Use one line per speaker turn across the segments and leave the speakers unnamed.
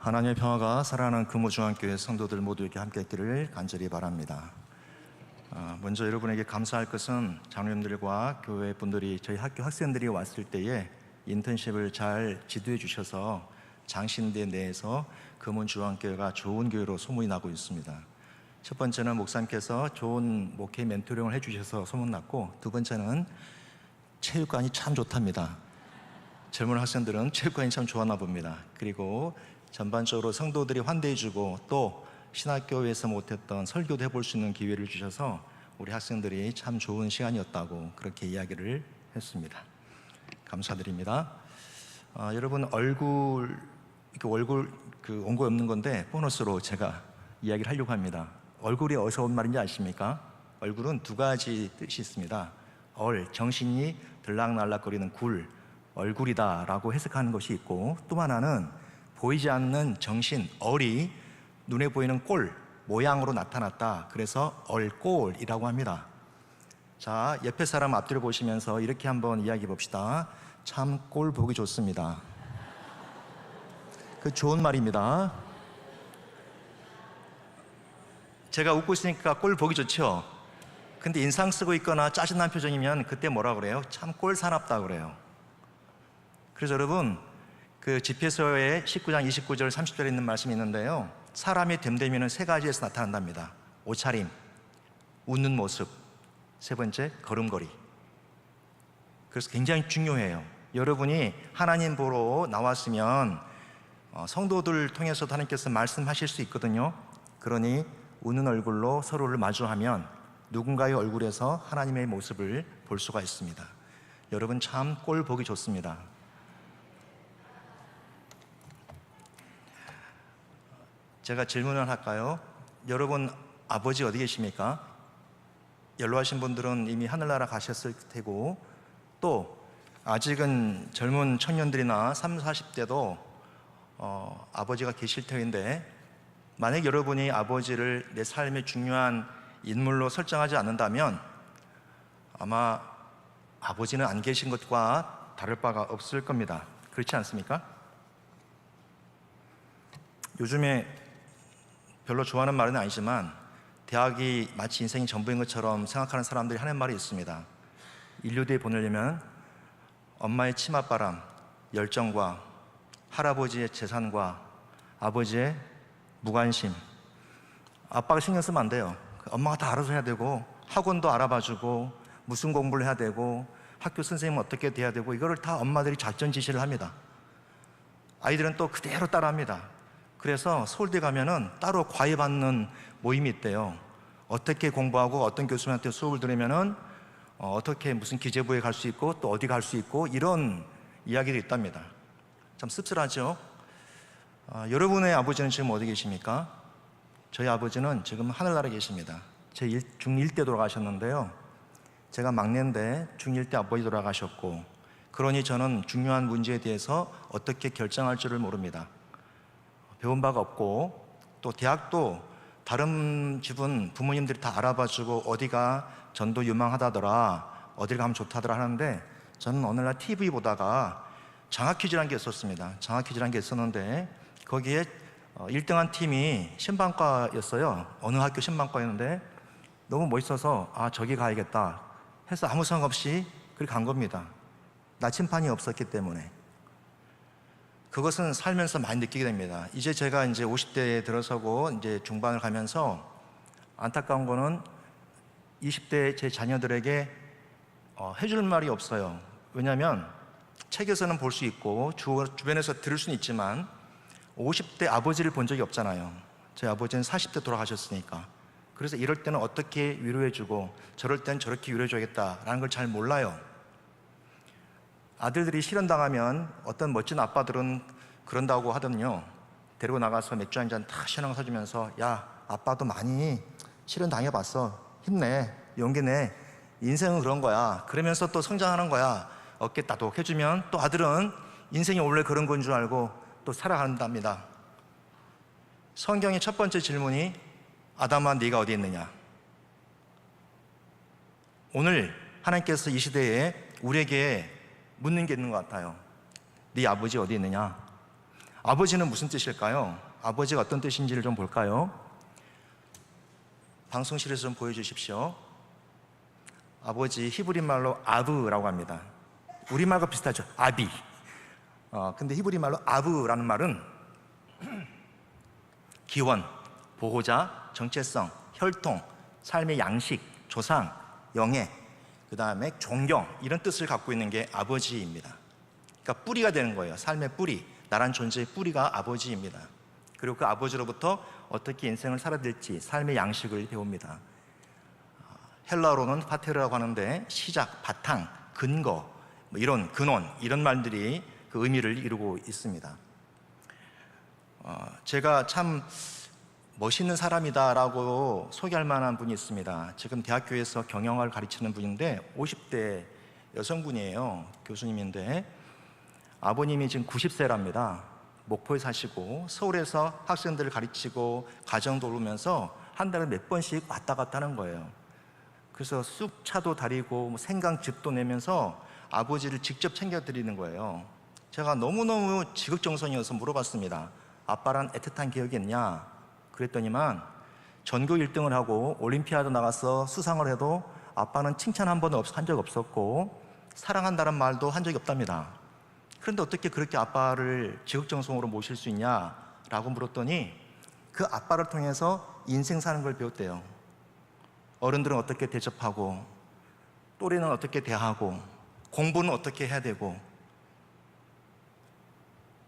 하나님의 평화가 사랑하는 금호중앙교회 성도들 모두에게 함께 있기를 간절히 바랍니다. 먼저 여러분에게 감사할 것은 장로님들과 교회 분들이 저희 학교 학생들이 왔을 때에 인턴십을 잘 지도해 주셔서 장신대 내에서 금호중앙교회가 좋은 교회로 소문이 나고 있습니다. 첫 번째는 목사님께서 좋은 목회 멘토링을 해주셔서 소문났고, 두 번째는 체육관이 참 좋답니다. 젊은 학생들은 체육관이 참 좋았나 봅니다. 그리고 전반적으로 성도들이 환대해주고 또 신학교에서 못했던 설교도 해볼 수 있는 기회를 주셔서 우리 학생들이 참 좋은 시간이었다고 그렇게 이야기를 했습니다. 감사드립니다. 여러분 얼굴 원고에 없는 건데 보너스로 제가 이야기를 하려고 합니다. 얼굴이 어디서 온 말인지 아십니까? 얼굴은 두 가지 뜻이 있습니다. 정신이 들락날락거리는 굴, 얼굴이다 라고 해석하는 것이 있고, 또 하나는 보이지 않는 정신, 얼이 눈에 보이는 꼴, 모양으로 나타났다. 그래서 얼꼴이라고 합니다. 자, 옆에 사람 앞뒤를 보시면서 이렇게 한번 이야기해 봅시다. 참 꼴 보기 좋습니다. 그 좋은 말입니다. 제가 웃고 있으니까 꼴 보기 좋죠? 근데 인상 쓰고 있거나 짜증난 표정이면 그때 뭐라 그래요? 참 꼴 사납다 그래요. 그래서 여러분, 그 집회서의 19장 29절 30절에 있는 말씀이 있는데요, 사람이 됨됨이는 세 가지에서 나타난답니다. 옷차림, 웃는 모습, 세 번째 걸음걸이. 그래서 굉장히 중요해요. 여러분이 하나님 보러 나왔으면 성도들 통해서도 하나님께서 말씀하실 수 있거든요. 그러니 웃는 얼굴로 서로를 마주하면 누군가의 얼굴에서 하나님의 모습을 볼 수가 있습니다. 여러분 참 꼴 보기 좋습니다. 제가 질문을 할까요? 여러분 아버지 어디 계십니까? 연로하신 분들은 이미 하늘나라 가셨을 테고, 또 아직은 젊은 청년들이나 30, 40대도 아버지가 계실 터인데, 만약 여러분이 아버지를 내 삶의 중요한 인물로 설정하지 않는다면 아마 아버지는 안 계신 것과 다를 바가 없을 겁니다. 그렇지 않습니까? 요즘에 별로 좋아하는 말은 아니지만 대학이 마치 인생이 전부인 것처럼 생각하는 사람들이 하는 말이 있습니다. 인류대에 보내려면 엄마의 치맛바람, 열정과 할아버지의 재산과 아버지의 무관심, 아빠가 신경 쓰면 안 돼요. 엄마가 다 알아서 해야 되고, 학원도 알아봐주고, 무슨 공부를 해야 되고, 학교 선생님은 어떻게 돼야 되고, 이거를 다 엄마들이 작전 지시를 합니다. 아이들은 또 그대로 따라합니다. 그래서 서울대 가면은 따로 과외받는 모임이 있대요. 어떻게 공부하고 어떤 교수님한테 수업을 들으면은 어떻게 무슨 기재부에 갈 수 있고 또 어디 갈 수 있고, 이런 이야기도 있답니다. 참 씁쓸하죠? 여러분의 아버지는 지금 어디 계십니까? 저희 아버지는 지금 하늘나라에 계십니다. 제 중1 때 돌아가셨는데요, 제가 막내인데 중1 때 아버지 돌아가셨고, 그러니 저는 중요한 문제에 대해서 어떻게 결정할 줄을 모릅니다. 배운 바가 없고, 또 대학도 다른 집은 부모님들이 다 알아봐주고 어디가 전도 유망하다더라, 어딜 가면 좋다더라 하는데, 저는 어느 날 TV 보다가 장학퀴즈라는 게 있었습니다. 장학퀴즈라는 게 있었는데 거기에 1등한 팀이 신방과였어요. 어느 학교 신방과였는데 너무 멋있어서 저기 가야겠다 해서 아무 생각 없이 그렇게 간 겁니다. 나침판이 없었기 때문에. 그것은 살면서 많이 느끼게 됩니다. 이제 제가 이제 50대에 들어서고 이제 중반을 가면서 안타까운 거는 20대 제 자녀들에게 해줄 말이 없어요. 왜냐하면 책에서는 볼 수 있고 주변에서 들을 수는 있지만 50대 아버지를 본 적이 없잖아요. 저희 아버지는 40대 돌아가셨으니까. 그래서 이럴 때는 어떻게 위로해주고 저럴 때는 저렇게 위로해줘야겠다라는 걸 잘 몰라요. 아들들이 실현당하면 어떤 멋진 아빠들은 그런다고 하더니요, 데리고 나가서 맥주 한잔 다 시원한 거 사주면서, 야, 아빠도 많이 실현당해봤어, 힘내, 용기 내, 인생은 그런 거야, 그러면서 또 성장하는 거야, 어깨 따독 해주면 또 아들은 인생이 원래 그런 건 줄 알고 또 살아간답니다. 성경의 첫 번째 질문이 아담아 네가 어디 있느냐. 오늘 하나님께서 이 시대에 우리에게 묻는 게 있는 것 같아요. 네 아버지 어디 있느냐? 아버지는 무슨 뜻일까요? 아버지가 어떤 뜻인지를 좀 볼까요? 방송실에서 좀 보여주십시오. 아버지 히브리 말로 아브라고 합니다. 우리말과 비슷하죠. 아비. 근데 히브리 말로 아브라는 말은 기원, 보호자, 정체성, 혈통, 삶의 양식, 조상, 영예, 그 다음에 존경, 이런 뜻을 갖고 있는 게 아버지입니다. 그러니까 뿌리가 되는 거예요. 삶의 뿌리, 나란 존재의 뿌리가 아버지입니다. 그리고 그 아버지로부터 어떻게 인생을 살아야 될지 삶의 양식을 배웁니다. 헬라어로는 파테르라고 하는데 시작, 바탕, 근거, 이런 근원, 이런 말들이 그 의미를 이루고 있습니다. 제가 참 멋있는 사람이다라고 소개할 만한 분이 있습니다. 지금 대학교에서 경영학을 가르치는 분인데 50대 여성분이에요. 교수님인데 아버님이 지금 90세랍니다. 목포에 사시고 서울에서 학생들을 가르치고 가정 돌보면서 한 달에 몇 번씩 왔다 갔다 하는 거예요. 그래서 쑥차도 다리고 생강즙도 내면서 아버지를 직접 챙겨드리는 거예요. 제가 너무너무 지극정성이어서 물어봤습니다. 아빠랑 애틋한 기억이 있냐? 그랬더니만 전교 1등을 하고 올림피아드 나가서 수상을 해도 아빠는 칭찬 한 번도 한 적 없었고 사랑한다는 말도 한 적이 없답니다. 그런데 어떻게 그렇게 아빠를 지극정성으로 모실 수 있냐라고 물었더니 그 아빠를 통해서 인생 사는 걸 배웠대요. 어른들은 어떻게 대접하고 또래는 어떻게 대하고 공부는 어떻게 해야 되고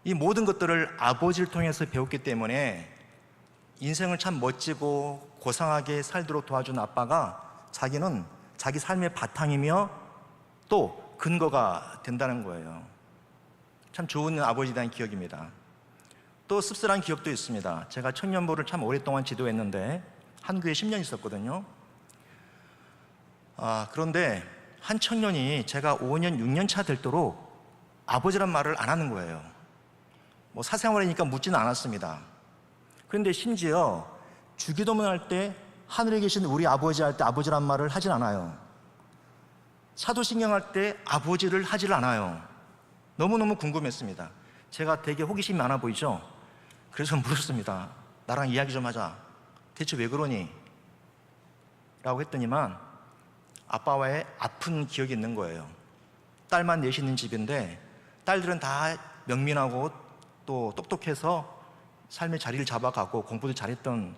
이 모든 것들을 아버지를 통해서 배웠기 때문에 인생을 참 멋지고 고상하게 살도록 도와준 아빠가 자기는 자기 삶의 바탕이며 또 근거가 된다는 거예요. 참 좋은 아버지에 대한 기억입니다. 또 씁쓸한 기억도 있습니다. 제가 청년부를 참 오랫동안 지도했는데 한교에 10년 있었거든요. 그런데 한 청년이 제가 5년, 6년 차 되도록 아버지란 말을 안 하는 거예요. 사생활이니까 묻지는 않았습니다. 그런데 심지어 주기도문 할 때 하늘에 계신 우리 아버지 할 때 아버지란 말을 하질 않아요. 사도신경 할 때 아버지를 하질 않아요. 너무너무 궁금했습니다. 제가 되게 호기심이 많아 보이죠? 그래서 물었습니다. 나랑 이야기 좀 하자. 대체 왜 그러니? 라고 했더니만 아빠와의 아픈 기억이 있는 거예요. 딸만 넷이 있는 집인데 딸들은 다 명민하고 또 똑똑해서 삶의 자리를 잡아가고 공부도 잘했던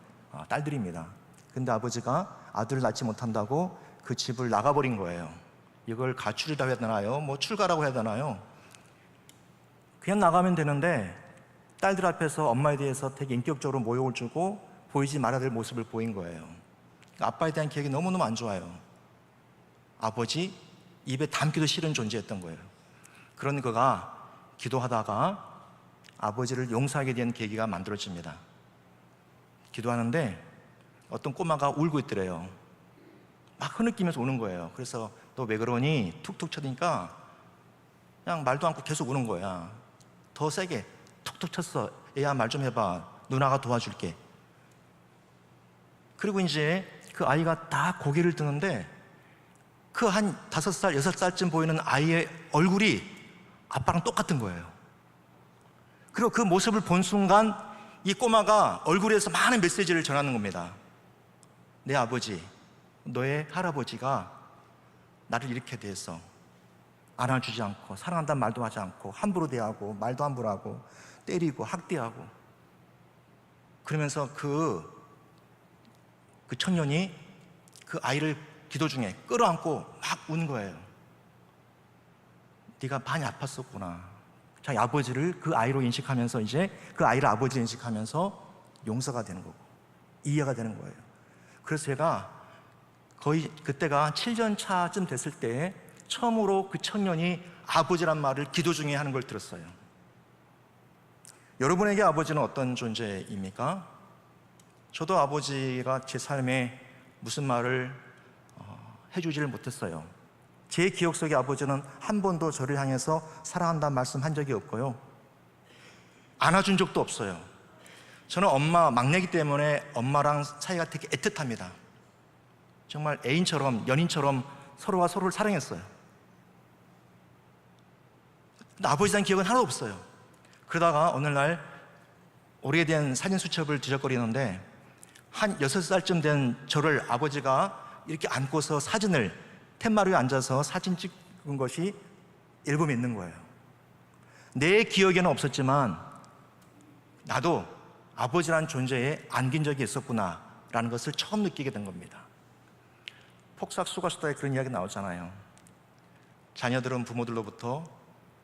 딸들입니다. 근데 아버지가 아들을 낳지 못한다고 그 집을 나가버린 거예요. 이걸 가출이라고 해야 되나요? 출가라고 해야 되나요? 그냥 나가면 되는데 딸들 앞에서 엄마에 대해서 되게 인격적으로 모욕을 주고 보이지 말아야 될 모습을 보인 거예요. 아빠에 대한 기억이 너무너무 안 좋아요. 아버지, 입에 담기도 싫은 존재였던 거예요. 그런 그가 기도하다가 아버지를 용서하게 된 계기가 만들어집니다. 기도하는데 어떤 꼬마가 울고 있더래요. 막 흐느끼면서 우는 거예요. 그래서 너 왜 그러니? 툭툭 쳐니까 그냥 말도 않고 계속 우는 거야. 더 세게 툭툭 쳤어. 애야 말 좀 해봐. 누나가 도와줄게. 그리고 이제 그 아이가 다 고개를 드는데 그 한 5살, 6살쯤 보이는 아이의 얼굴이 아빠랑 똑같은 거예요. 그리고 그 모습을 본 순간 이 꼬마가 얼굴에서 많은 메시지를 전하는 겁니다. 내 아버지, 너의 할아버지가 나를 이렇게 대해서 안아주지 않고 사랑한다는 말도 하지 않고 함부로 대하고 말도 함부로 하고 때리고 학대하고 그러면서 그 청년이 그 아이를 기도 중에 끌어안고 막 우는 거예요. 네가 많이 아팠었구나. 자기 아버지를 그 아이로 인식하면서 이제 그 아이를 아버지로 인식하면서 용서가 되는 거고 이해가 되는 거예요. 그래서 제가 거의 그때가 7년 차쯤 됐을 때 처음으로 그 청년이 아버지란 말을 기도 중에 하는 걸 들었어요. 여러분에게 아버지는 어떤 존재입니까? 저도 아버지가 제 삶에 무슨 말을 해주지를 못했어요. 제 기억 속의 아버지는 한 번도 저를 향해서 사랑한다는 말씀 한 적이 없고요. 안아준 적도 없어요. 저는 엄마 막내이기 때문에 엄마랑 사이가 되게 애틋합니다. 정말 애인처럼 연인처럼 서로가 서로를 사랑했어요. 근데 아버지에 대한 기억은 하나도 없어요. 그러다가 어느 날 오래된 사진 수첩을 뒤적거리는데 한 6살쯤 된 저를 아버지가 이렇게 안고서 사진을 텐마루에 앉아서 사진 찍은 것이 앨범에 있는 거예요. 내 기억에는 없었지만 나도 아버지란 존재에 안긴 적이 있었구나 라는 것을 처음 느끼게 된 겁니다. 폭삭수가수다에 그런 이야기 나오잖아요. 자녀들은 부모들로부터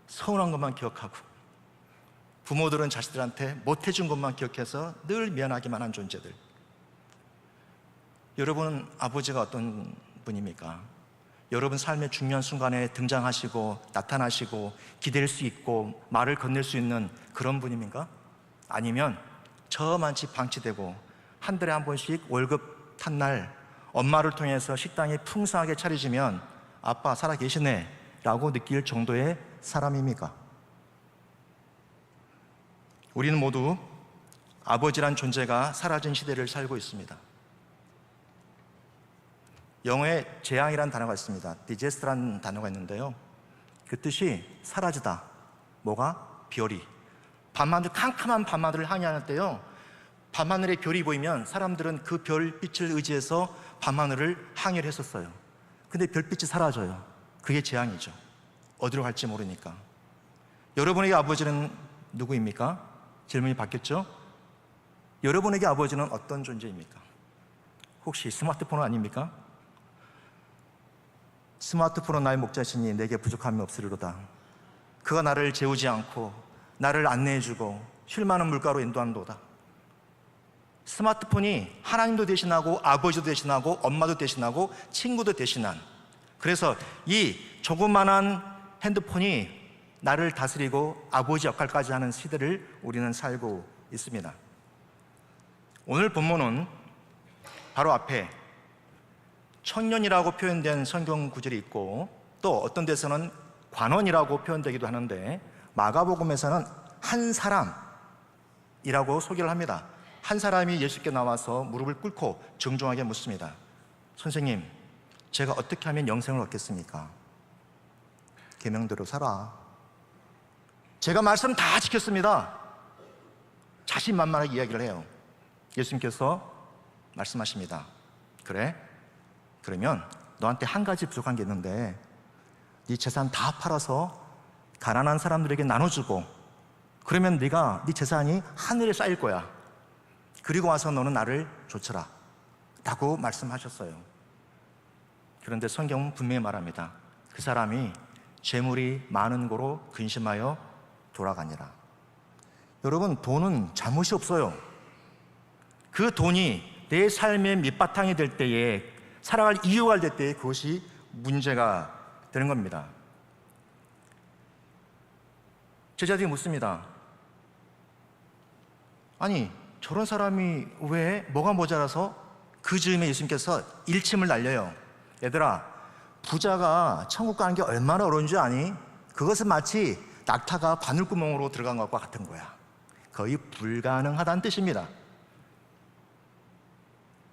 서운한 것만 기억하고 부모들은 자식들한테 못해준 것만 기억해서 늘 미안하기만 한 존재들. 여러분은 아버지가 어떤 분입니까? 여러분 삶의 중요한 순간에 등장하시고 나타나시고 기댈 수 있고 말을 건넬 수 있는 그런 분입니까? 아니면 저만치 방치되고 한 달에 한 번씩 월급 탄 날 엄마를 통해서 식당이 풍성하게 차려지면 아빠 살아계시네 라고 느낄 정도의 사람입니까? 우리는 모두 아버지란 존재가 사라진 시대를 살고 있습니다. 영어에 재앙이라는 단어가 있습니다. 디제스트라는 단어가 있는데요, 그 뜻이 사라지다. 뭐가? 별이. 밤하늘, 캄캄한 밤하늘을 항해하는 때요, 밤하늘에 별이 보이면 사람들은 그 별빛을 의지해서 밤하늘을 항해를 했었어요. 근데 별빛이 사라져요. 그게 재앙이죠. 어디로 갈지 모르니까. 여러분에게 아버지는 누구입니까? 질문이 바뀌었죠? 여러분에게 아버지는 어떤 존재입니까? 혹시 스마트폰은 아닙니까? 스마트폰은 나의 목자시니 내게 부족함이 없으리로다. 그가 나를 재우지 않고 나를 안내해주고 쉴 만한 물가로 인도한도다. 스마트폰이 하나님도 대신하고 아버지도 대신하고 엄마도 대신하고 친구도 대신한, 그래서 이 조그만한 핸드폰이 나를 다스리고 아버지 역할까지 하는 시대를 우리는 살고 있습니다. 오늘 본문은 바로 앞에 청년이라고 표현된 성경 구절이 있고 또 어떤 데서는 관원이라고 표현되기도 하는데 마가복음에서는 한 사람이라고 소개를 합니다. 한 사람이 예수께 나와서 무릎을 꿇고 정중하게 묻습니다. 선생님, 제가 어떻게 하면 영생을 얻겠습니까? 계명대로 살아. 제가 말씀 다 지켰습니다. 자신만만하게 이야기를 해요. 예수님께서 말씀하십니다. 그래? 그러면 너한테 한 가지 부족한 게 있는데 네 재산 다 팔아서 가난한 사람들에게 나눠주고 그러면 네 재산이 하늘에 쌓일 거야. 그리고 와서 너는 나를 좇아라 라고 말씀하셨어요. 그런데 성경은 분명히 말합니다. 그 사람이 재물이 많은 고로 근심하여 돌아가니라. 여러분, 돈은 잘못이 없어요. 그 돈이 내 삶의 밑바탕이 될 때에, 살아갈 이유가 될 때에 그것이 문제가 되는 겁니다. 제자들이 묻습니다. 아니, 저런 사람이 왜 뭐가 모자라서? 그 즈음에 예수님께서 일침을 날려요. 얘들아, 부자가 천국 가는 게 얼마나 어려운 줄 아니? 그것은 마치 낙타가 바늘구멍으로 들어간 것과 같은 거야. 거의 불가능하다는 뜻입니다.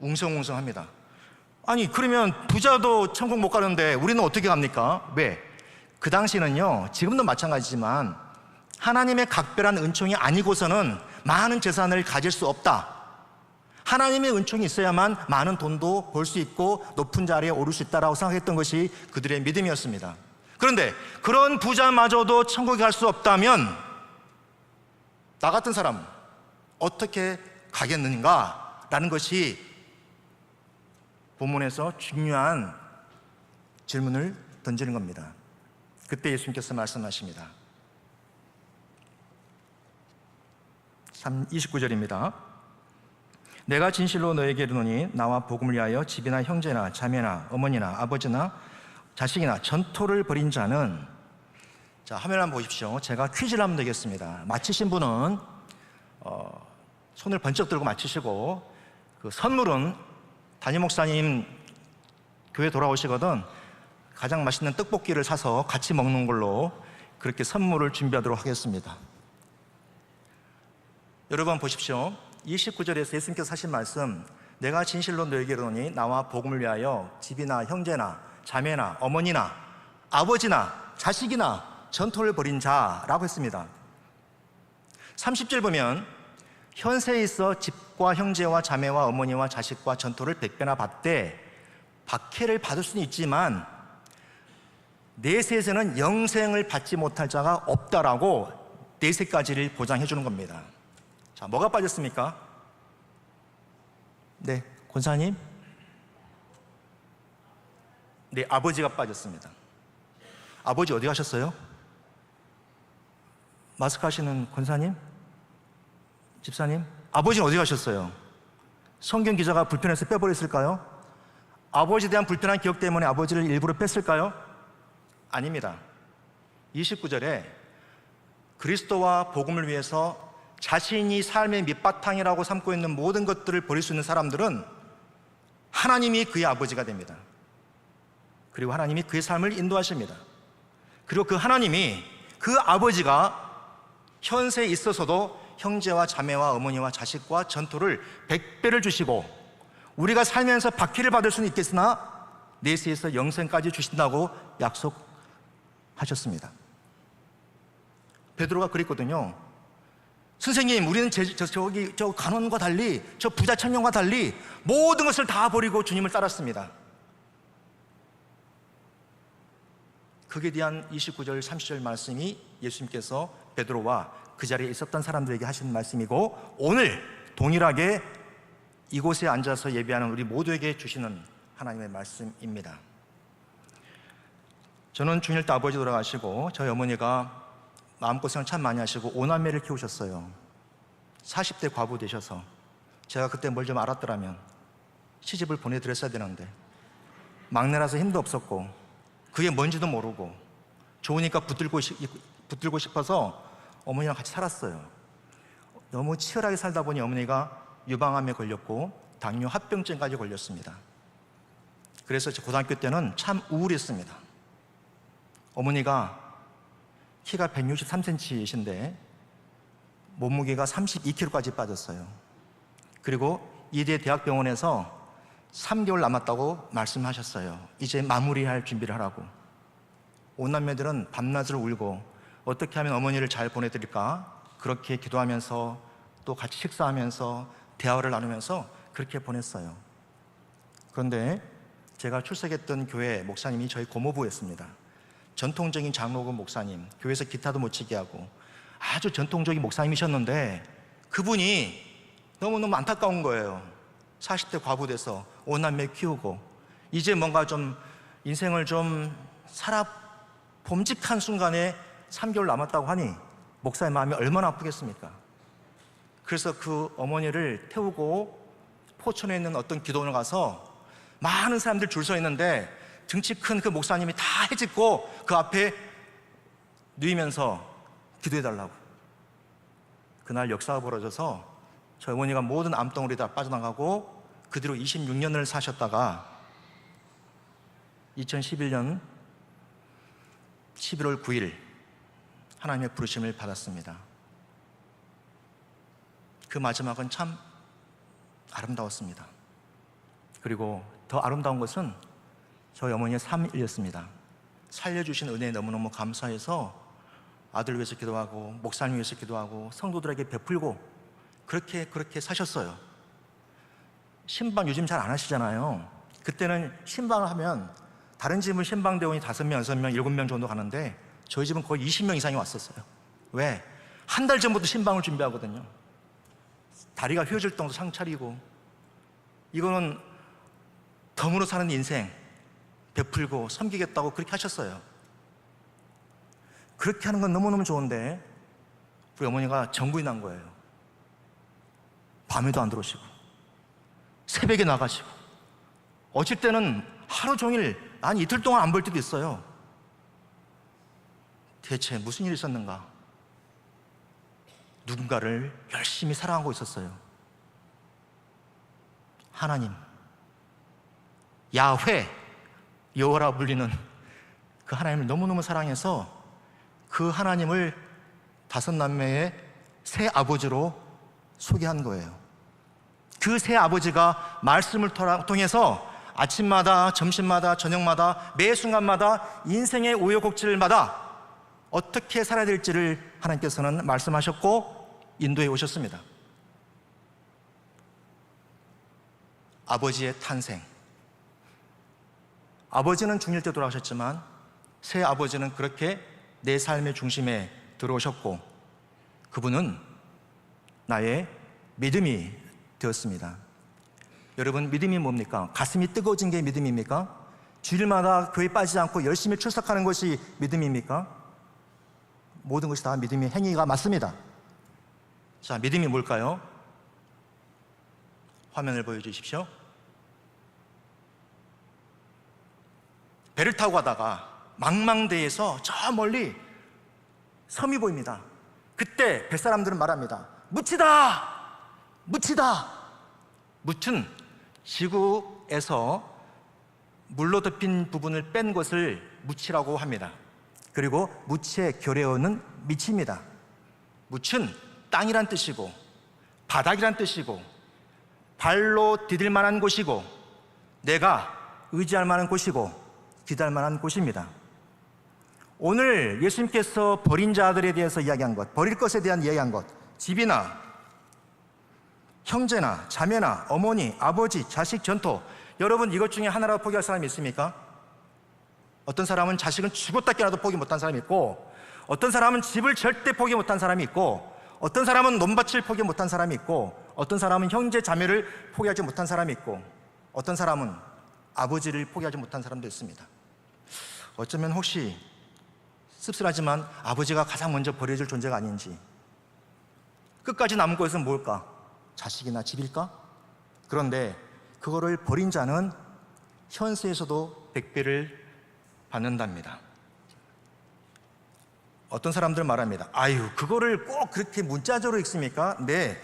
웅성웅성합니다. 아니, 그러면 부자도 천국 못 가는데 우리는 어떻게 갑니까? 왜? 그 당시는요, 지금도 마찬가지지만 하나님의 각별한 은총이 아니고서는 많은 재산을 가질 수 없다. 하나님의 은총이 있어야만 많은 돈도 벌 수 있고 높은 자리에 오를 수 있다라고 생각했던 것이 그들의 믿음이었습니다. 그런데 그런 부자마저도 천국에 갈 수 없다면 나 같은 사람 어떻게 가겠는가라는 것이 본문에서 중요한 질문을 던지는 겁니다. 그때 예수님께서 말씀하십니다. 29절입니다. 내가 진실로 너에게 이르노니 나와 복음을 위하여 집이나 형제나 자매나 어머니나 아버지나 자식이나 전토를 벌인 자는, 자, 화면 한번 보십시오. 제가 퀴즈를 하면 되겠습니다. 맞히신 분은 손을 번쩍 들고 맞히시고, 그 선물은 담임 목사님 교회 돌아오시거든 가장 맛있는 떡볶이를 사서 같이 먹는 걸로 그렇게 선물을 준비하도록 하겠습니다. 여러분 보십시오. 29절에서 예수님께서 하신 말씀, 내가 진실로 너에게 이르노니 나와 복음을 위하여 집이나 형제나 자매나 어머니나 아버지나 자식이나 전토를 벌인 자라고 했습니다. 30절 보면 현세에 있어 집과 형제와 자매와 어머니와 자식과 전토를 100배나 받되 박해를 받을 수는 있지만 내세에서는 영생을 받지 못할 자가 없다라고 내세까지를 보장해 주는 겁니다. 자, 뭐가 빠졌습니까? 네, 권사님? 네, 아버지가 빠졌습니다. 아버지 어디 가셨어요? 마스크 하시는 권사님? 집사님? 아버지는 어디 가셨어요? 성경 기자가 불편해서 빼버렸을까요? 아버지에 대한 불편한 기억 때문에 아버지를 일부러 뺐을까요? 아닙니다. 29절에 그리스도와 복음을 위해서 자신이 삶의 밑바탕이라고 삼고 있는 모든 것들을 버릴 수 있는 사람들은 하나님이 그의 아버지가 됩니다. 그리고 하나님이 그의 삶을 인도하십니다. 그리고 그 하나님이, 그 아버지가 현세에 있어서도 형제와 자매와 어머니와 자식과 전토를 100배를 주시고 우리가 살면서 박해를 받을 수는 있겠으나 내세에서 영생까지 주신다고 약속하셨습니다. 베드로가 그랬거든요. 선생님, 우리는 저 간원과 달리, 저 부자 청년과 달리 모든 것을 다 버리고 주님을 따랐습니다. 그에 대한 29절 30절 말씀이 예수님께서 베드로와 그 자리에 있었던 사람들에게 하신 말씀이고, 오늘 동일하게 이곳에 앉아서 예배하는 우리 모두에게 주시는 하나님의 말씀입니다. 저는 중일 때 아버지 돌아가시고 저희 어머니가 마음고생을 참 많이 하시고 5남매를 키우셨어요. 40대 과부 되셔서 제가 그때 뭘 좀 알았더라면 시집을 보내드렸어야 되는데 막내라서 힘도 없었고 그게 뭔지도 모르고 좋으니까 붙들고 싶어서 어머니랑 같이 살았어요. 너무 치열하게 살다 보니 어머니가 유방암에 걸렸고 당뇨 합병증까지 걸렸습니다. 그래서 제 고등학교 때는 참 우울했습니다. 어머니가 키가 163cm이신데 몸무게가 32kg까지 빠졌어요. 그리고 이대 대학병원에서 3개월 남았다고 말씀하셨어요. 이제 마무리할 준비를 하라고. 오남매들은 밤낮을 울고 어떻게 하면 어머니를 잘 보내드릴까 그렇게 기도하면서 또 같이 식사하면서 대화를 나누면서 그렇게 보냈어요. 그런데 제가 출석했던 교회 목사님이 저희 고모부였습니다. 전통적인 장로급 목사님, 교회에서 기타도 못 치게 하고 아주 전통적인 목사님이셨는데 그분이 너무너무 안타까운 거예요. 40대 과부 돼서 5남매 키우고 이제 뭔가 좀 인생을 좀 살아 봄직한 순간에 3개월 남았다고 하니 목사의 마음이 얼마나 아프겠습니까? 그래서 그 어머니를 태우고 포천에 있는 어떤 기도원을 가서 많은 사람들 줄 서 있는데 등치 큰 그 목사님이 다 해집고 그 앞에 누이면서 기도해달라고. 그날 역사가 벌어져서 저희 어머니가 모든 암덩어리 다 빠져나가고 그 뒤로 26년을 사셨다가 2011년 11월 9일 하나님의 부르심을 받았습니다. 그 마지막은 참 아름다웠습니다. 그리고 더 아름다운 것은 저희 어머니의 삶이었습니다. 살려주신 은혜에 너무너무 감사해서 아들 위해서 기도하고 목사님 위해서 기도하고 성도들에게 베풀고 그렇게 사셨어요. 신방 요즘 잘 안 하시잖아요. 그때는 신방을 하면 다른 집은 신방대원이 5명, 6명, 7명 정도 가는데 저희 집은 거의 20명 이상이 왔었어요. 왜? 한 달 전부터 신방을 준비하거든요. 다리가 휘어질 정도 상 차리고 이거는 덤으로 사는 인생 베풀고 섬기겠다고 그렇게 하셨어요. 그렇게 하는 건 너무너무 좋은데 우리 어머니가 정부이 난 거예요. 밤에도 안 들어오시고 새벽에 나가시고 어쩔 때는 하루 종일 아니 이틀 동안 안 볼 때도 있어요. 대체 무슨 일이 있었는가? 누군가를 열심히 사랑하고 있었어요. 하나님, 야훼, 여호와라 불리는 그 하나님을 너무너무 사랑해서 그 하나님을 5남매의 새 아버지로 소개한 거예요. 그 새 아버지가 말씀을 통해서 아침마다 점심마다 저녁마다 매 순간마다 인생의 우여곡절마다 어떻게 살아야 될지를 하나님께서는 말씀하셨고 인도에 오셨습니다. 아버지의 탄생. 아버지는 중일 때 돌아가셨지만 새 아버지는 그렇게 내 삶의 중심에 들어오셨고 그분은 나의 믿음이 되었습니다. 여러분, 믿음이 뭡니까? 가슴이 뜨거워진 게 믿음입니까? 주일마다 교회 빠지지 않고 열심히 출석하는 것이 믿음입니까? 모든 것이 다 믿음의 행위가 맞습니다. 자, 믿음이 뭘까요? 화면을 보여주십시오. 배를 타고 가다가 망망대해에서 저 멀리 섬이 보입니다. 그때 뱃사람들은 말합니다. 묻히다! 묻히다! 묻은 지구에서 물로 덮인 부분을 뺀 것을 묻히라고 합니다. 그리고 묻히의 결의어는 미치입니다. 묻은 땅이란 뜻이고 바닥이란 뜻이고 발로 디딜 만한 곳이고 내가 의지할 만한 곳이고 기대할 만한 곳입니다. 오늘 예수님께서 버린 자들에 대해서 이야기한 것, 버릴 것에 대한 이야기한 것, 집이나 형제나 자매나 어머니, 아버지, 자식, 전토, 여러분 이것 중에 하나라도 포기할 사람이 있습니까? 어떤 사람은 자식은 죽었다 깨어나도 포기 못한 사람이 있고, 어떤 사람은 집을 절대 포기 못한 사람이 있고, 어떤 사람은 논밭을 포기 못한 사람이 있고, 어떤 사람은 형제 자매를 포기하지 못한 사람이 있고, 어떤 사람은 아버지를 포기하지 못한 사람도 있습니다. 어쩌면 혹시 씁쓸하지만 아버지가 가장 먼저 버려질 존재가 아닌지, 끝까지 남은 것은 뭘까? 자식이나 집일까? 그런데 그거를 버린 자는 현세에서도 100배를 받는답니다. 어떤 사람들은 말합니다. 아유, 그거를 꼭 그렇게 문자적으로 읽습니까? 네,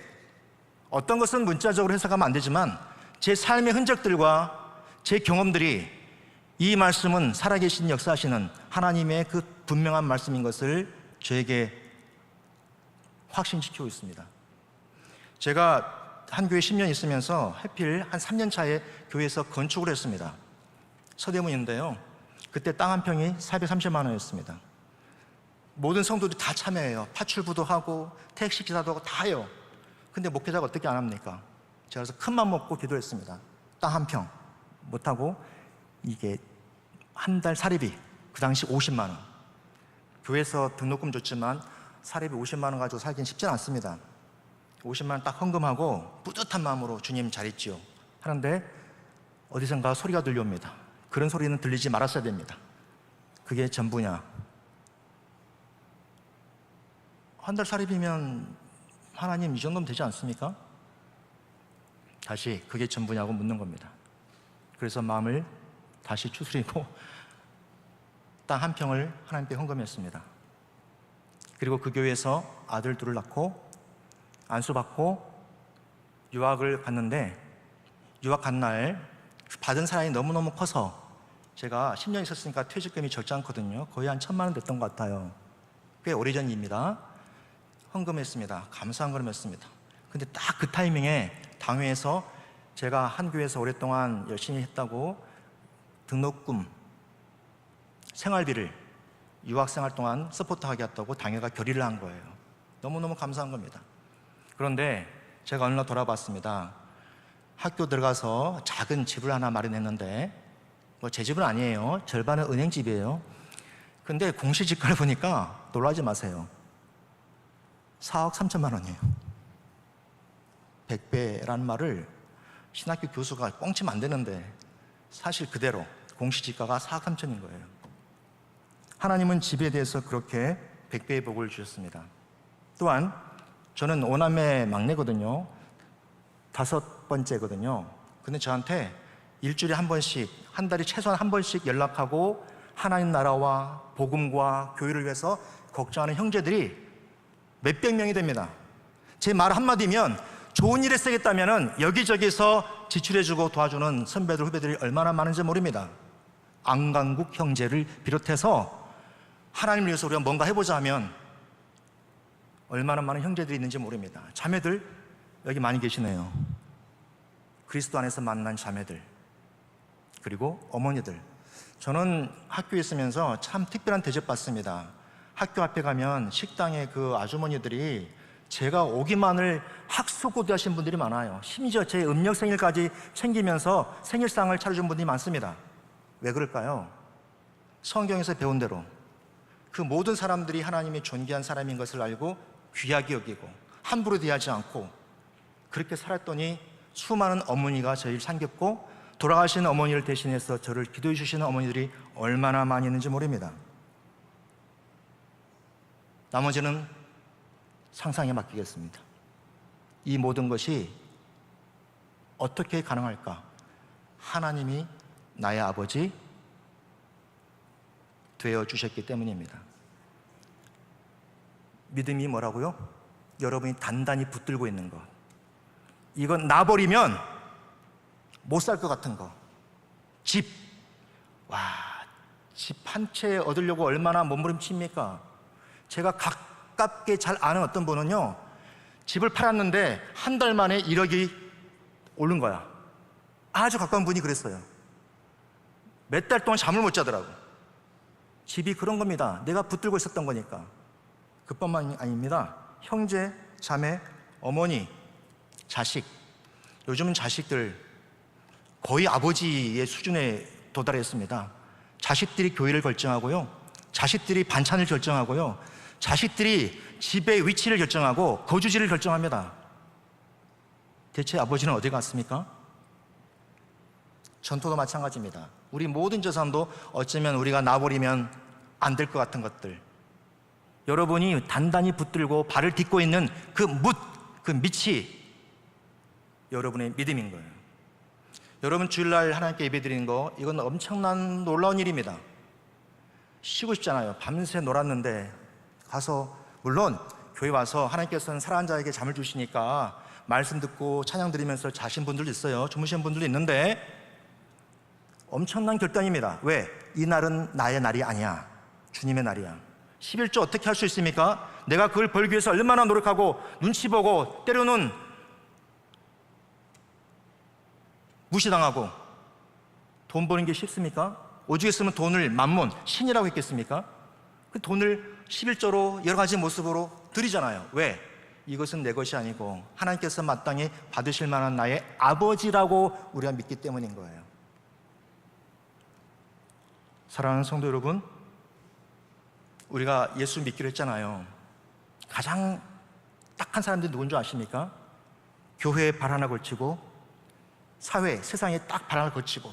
어떤 것은 문자적으로 해석하면 안 되지만 제 삶의 흔적들과 제 경험들이 이 말씀은 살아계신 역사하시는 하나님의 그 분명한 말씀인 것을 저에게 확신시키고 있습니다. 제가 한 교회 10년 있으면서 하필 한 3년 차에 교회에서 건축을 했습니다. 서대문인데요, 그때 땅 한 평이 430만 원이었습니다. 모든 성도들이 다 참여해요. 파출부도 하고 택시기사도 하고 다 해요. 근데 목회자가 어떻게 안 합니까? 제가 그래서 큰맘 먹고 기도했습니다. 땅 한 평 못하고 이게 한 달 사례비 그 당시 50만 원, 교회에서 등록금 줬지만 사례비 50만 원 가지고 살긴 쉽지 않습니다. 50만 원 딱 헌금하고 뿌듯한 마음으로 주님 잘했지요 하는데 어디선가 소리가 들려옵니다. 그런 소리는 들리지 말았어야 됩니다. 그게 전부냐? 한 달 사례비면 하나님 이 정도면 되지 않습니까? 다시 그게 전부냐고 묻는 겁니다. 그래서 마음을 다시 추스리고 땅 한 평을 하나님께 헌금했습니다. 그리고 그 교회에서 아들 둘을 낳고 안수받고 유학을 갔는데, 유학 간 날 받은 사랑이 너무너무 커서 제가 10년 있었으니까 퇴직금이 적지 않거든요. 거의 한 1,000만 원 됐던 것 같아요. 꽤 오래전입니다. 헌금했습니다. 감사한 헌금했습니다. 근데 딱 그 타이밍에 당회에서 제가 한 교회에서 오랫동안 열심히 했다고 등록금, 생활비를 유학생활 동안 서포트하게 했다고 당회가 결의를 한 거예요. 너무너무 감사한 겁니다. 그런데 제가 어느 날 돌아봤습니다. 학교 들어가서 작은 집을 하나 마련했는데, 뭐 제 집은 아니에요. 절반은 은행집이에요. 근데 공시지가를 보니까 놀라지 마세요. 4억 3천만 원이에요. 100배라는 말을 신학교 교수가 뻥치면 안 되는데 사실 그대로 공시지가가 4억 3천인 거예요. 하나님은 집에 대해서 그렇게 100배의 복을 주셨습니다. 또한 저는 5남매 막내거든요. 5번째거든요. 근데 저한테 일주일에 한 번씩, 한 달에 최소한 한 번씩 연락하고 하나님 나라와 복음과 교회를 위해서 걱정하는 형제들이 몇백 명이 됩니다. 제 말 한마디면 좋은 일에 쓰겠다면 여기저기서 지출해주고 도와주는 선배들, 후배들이 얼마나 많은지 모릅니다. 안강국 형제를 비롯해서 하나님을 위해서 우리가 뭔가 해보자 하면 얼마나 많은 형제들이 있는지 모릅니다. 자매들 여기 많이 계시네요. 그리스도 안에서 만난 자매들, 그리고 어머니들. 저는 학교에 있으면서 참 특별한 대접 받습니다. 학교 앞에 가면 식당에 그 아주머니들이 제가 오기만을 학수고대하신 분들이 많아요. 심지어 제 음력 생일까지 챙기면서 생일상을 차려준 분들이 많습니다. 왜 그럴까요? 성경에서 배운 대로 그 모든 사람들이 하나님의 존귀한 사람인 것을 알고 귀하게 여기고 함부로 대하지 않고 그렇게 살았더니 수많은 어머니가 저희를 참겼고 돌아가신 어머니를 대신해서 저를 기도해 주시는 어머니들이 얼마나 많이 있는지 모릅니다. 나머지는 상상에 맡기겠습니다. 이 모든 것이 어떻게 가능할까? 하나님이 나의 아버지 되어 주셨기 때문입니다. 믿음이 뭐라고요? 여러분이 단단히 붙들고 있는 것. 이건 놔버리면 못 살 것 같은 거. 집. 와, 집 한 채 얻으려고 얼마나 몸부림칩니까? 제가 가깝게 잘 아는 어떤 분은요, 집을 팔았는데 한 달 만에 1억이 오른 거야. 아주 가까운 분이 그랬어요. 몇 달 동안 잠을 못 자더라고. 집이 그런 겁니다. 내가 붙들고 있었던 거니까. 그뿐만이 아닙니다. 형제, 자매, 어머니, 자식. 요즘은 자식들 거의 아버지의 수준에 도달했습니다. 자식들이 교회를 결정하고요, 자식들이 반찬을 결정하고요, 자식들이 집의 위치를 결정하고 거주지를 결정합니다. 대체 아버지는 어디 갔습니까? 전토도 마찬가지입니다. 우리 모든 재산도 어쩌면 우리가 놔버리면 안 될 것 같은 것들, 여러분이 단단히 붙들고 발을 딛고 있는 그 밑이 여러분의 믿음인 거예요. 여러분 주일날 하나님께 예배드리는 거, 이건 엄청난 놀라운 일입니다. 쉬고 싶잖아요. 밤새 놀았는데 가서, 물론 교회 와서 하나님께서는 살아난 자에게 잠을 주시니까 말씀 듣고 찬양 드리면서 자신 분들도 있어요. 주무시는 분들도 있는데 엄청난 결단입니다. 왜? 이 날은 나의 날이 아니야. 주님의 날이야. 11조 어떻게 할 수 있습니까? 내가 그걸 벌기 위해서 얼마나 노력하고 눈치 보고 때로는 무시당하고. 돈 버는 게 쉽습니까? 오죽 했으면 돈을 만몬, 신이라고 했겠습니까? 그 돈을 11조로 여러 가지 모습으로 드리잖아요. 왜? 이것은 내 것이 아니고 하나님께서 마땅히 받으실 만한 나의 아버지라고 우리가 믿기 때문인 거예요. 사랑하는 성도 여러분, 우리가 예수 믿기로 했잖아요. 가장 딱한 사람들이 누군 줄 아십니까? 교회에 발 하나 걸치고 사회, 세상에 딱 발 하나 걸치고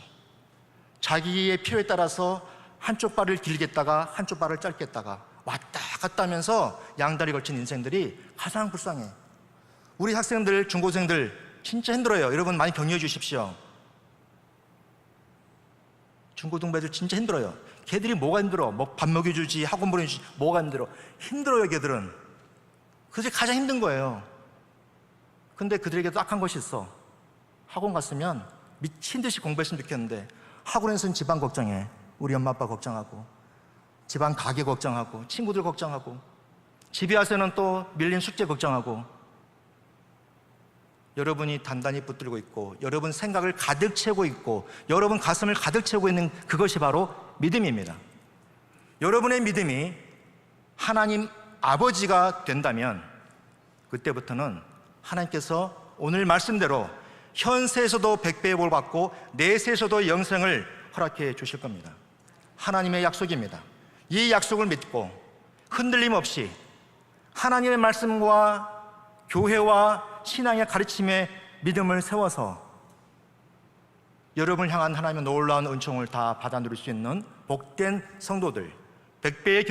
자기의 필요에 따라서 한쪽 발을 길겠다가 한쪽 발을 짧겠다가 왔다 갔다 하면서 양다리 걸친 인생들이 가장 불쌍해. 우리 학생들, 중고생들 진짜 힘들어요. 여러분 많이 격려해 주십시오. 중고등부애들 진짜 힘들어요. 걔들이 뭐가 힘들어? 뭐 밥 먹여주지, 학원 보내주지, 뭐가 힘들어? 힘들어요, 걔들은. 그게 가장 힘든 거예요. 근데 그들에게도 딱한 것이 있어. 학원 갔으면 미친 듯이 공부했으면 좋겠는데 학원에서는 집안 걱정해. 우리 엄마 아빠 걱정하고, 집안 가게 걱정하고, 친구들 걱정하고, 집에 와서는 또 밀린 숙제 걱정하고. 여러분이 단단히 붙들고 있고 여러분 생각을 가득 채우고 있고 여러분 가슴을 가득 채우고 있는 그것이 바로 믿음입니다. 여러분의 믿음이 하나님 아버지가 된다면 그때부터는 하나님께서 오늘 말씀대로 현세에서도 100배의 복 받고 내세에서도 영생을 허락해 주실 겁니다. 하나님의 약속입니다. 이 약속을 믿고 흔들림 없이 하나님의 말씀과 교회와 신앙의 가르침에 믿음을 세워서 여러분을 향한 하나님의 놀라운 은총을 다 받아 누릴 수 있는 복된 성도들, 100배의